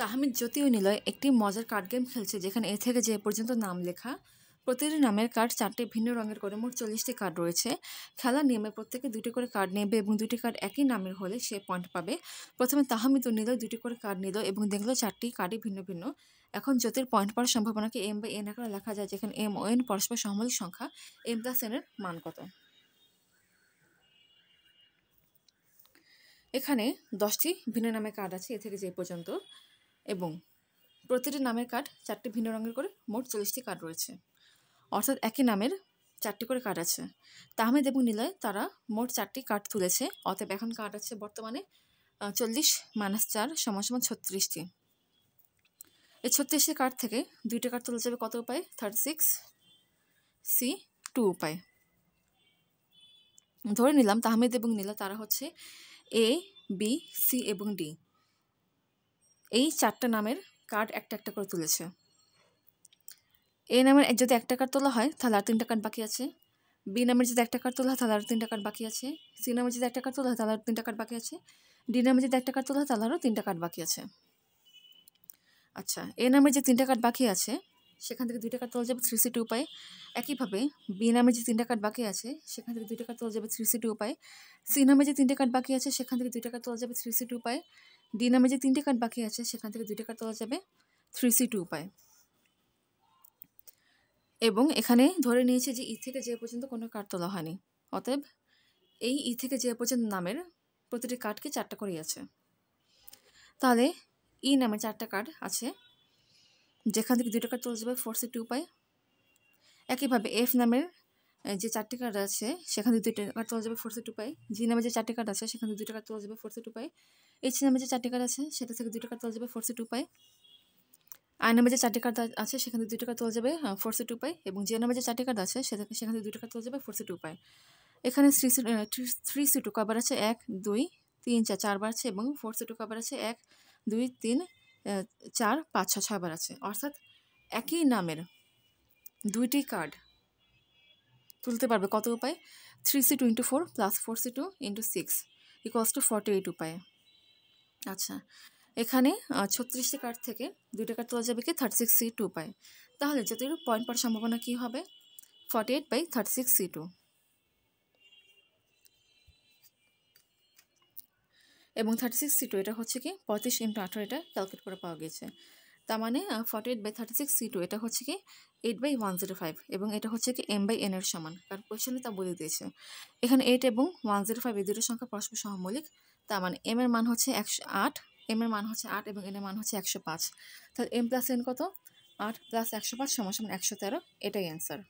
তাহমিদ জ্যোতি ও নিলয় একটি মজার card game খেলছে যেখানে এ থেকে যে পর্যন্ত নাম লেখা। প্রতিটি নামের কার্ড 4টি ভিন্ন রঙের করে মোট 40টি কার্ড রয়েছে। খেলার নিয়মে প্রত্যেকে 2টি করে কার্ড নেবে এবং 2টি কার্ড একই নামের হলে সে পয়েন্ট পাবে। প্রথমে তাহমিদ ও নিলয় 2টি করে কার্ড নিল এবং দেখলো 4টি কার্ডই ভিন্ন ভিন্ন। এখন জ্যোতির পয়েন্ট পাওয়ার সম্ভাবনাকে m/n আকারে লেখা যায়, যেখানে m ও n পরস্পর সহমৌলিক সংখ্যা। m+n এর মান কত? এখানে 10টি ভিন্ন নামের কার্ড আছে এ থেকে যে পর্যন্ত, এবং প্রতিটি নামের কার্ড 4টি ভিন্ন রঙের করে মোট 40টি কার্ড রয়েছে, অর্থাৎ একই নামের 4টি করে কার্ড আছে। তাহমিদ এবং নিলয় তারা মোট 4টি কার্ড তুলেছে, অতএব এখন কার্ড আছে বর্তমানে 40 - 4 = 36টি। এই 36টি কার্ড থেকে 2টি কার্ড তোলা যাবে কত উপায়? 36C2 উপায়। ধরে নিলাম তাহমিদ এবং নিলয় তারা হচ্ছে A, B, C এবং D, এই 4টা নামের কার্ড একটা একটা করে তুলেছে। এ নামের যদি একটা কার্ড তোলা হয় তাহলে আর 3টা কার্ড বাকি আছে। বি নামের যদি একটা কার্ড তোলা হয় তাহলে আরও 3টা কার্ড বাকি আছে। সি নামের যদি একটা কার্ড তোলা হয় তাহলে আরও 3টা কার্ড বাকি আছে। ডি নামের যদি একটা কার্ড তোলা হয় তাহলে আরও 3টা কার্ড বাকি আছে। আচ্ছা, এ নামের যে 3টা কার্ড বাকি আছে সেখান থেকে 2টা কার্ড তোলা যাবে 3C2 উপায়ে। একইভাবে বি নামের যে 3টা কার্ড বাকি আছে সেখান থেকে 2টা কার্ড তোলা যাবে 3C2 উপায়ে। সি নামের যে 3টে কার্ড বাকি আছে সেখান থেকে 2টা কার্ড তোলা যাবে 3C2 উপায়ে। ডি নামের যে 3টে কার্ড বাকি আছে সেখান থেকে 2টা কার্ড তোলা যাবে 3C2 উপায়ে। এবং এখানে ধরে নিয়েছে যে ই থেকে যে পর্যন্ত কোনো কার্ড তোলা হয়নি, অতএব এই ই থেকে যে পর্যন্ত নামের প্রতিটি কার্ডকে 4টা করেই আছে। তাহলে ই নামে 4টা কার্ড আছে, যেখান থেকে 2টা কার্ড তোলা যাবে 4C2 উপায়ে। একইভাবে এফ নামের যে 4টি কার্ড আছে সেখান থেকে 2টা কার্ড তোলা যাবে 4C2 উপায়ে। জি নামে যে 4টি কার্ড আছে সেখান থেকে 2টা কার্ড তোলা যাবে 4C2 উপায়ে। এইচ নামে যে 4টি কার্ড আছে সেটা থেকে 2টা কার্ড তোলা যাবে 4C2 উপায়ে। আই নামে যে 4টি কার্ড আছে সেখান থেকে 2টা কার্ড তোলা যাবে 4C2 উপায়ে, এবং যে নামে যে 4টি কার্ড আছে সেখান থেকে 2টা কার্ড তোলা যাবে 4C2 উপায়ে। এখানে 3C2 কভার আছে 1, 2, 3, 4 4বার আছে, এবং 4C2 কভার আছে 1, 2, 3, 4, 5, 6 6বার আছে, অর্থাৎ একই নামের 2টি কার্ড তুলতে পারবে কত উপায়? 3C2 × 4 + 4C2 × 6 = 48 উপায়ে। আচ্ছা, এখানে 36টি কার্ড থেকে 2টা কার্ড তোলা যাবে কি 36C2 উপায়ে। তাহলে যতটুকু পয়েন্ট পাওয়ার সম্ভাবনা কী হবে? 48/36C2। এবং 36C2 এটা হচ্ছে কি 35 × 18, এটা ক্যালকুলেট করে পাওয়া গেছে। তার মানে 48/36C2 এটা হচ্ছে কি 8/105, এবং এটা হচ্ছে কি m/n এর সমান, কারণ কোয়েশ্চনে তা বলে দিয়েছে। এখানে 8 এবং 105 এই দুটো সংখ্যা পরস্পর সহমৌলিক, তার মানে m এর মান হচ্ছে 108, m এর মান হচ্ছে 8 এবং n এর মান হচ্ছে 105। তাহলে m+n কত? 8 + 105 = 113, এটাই অ্যান্সার।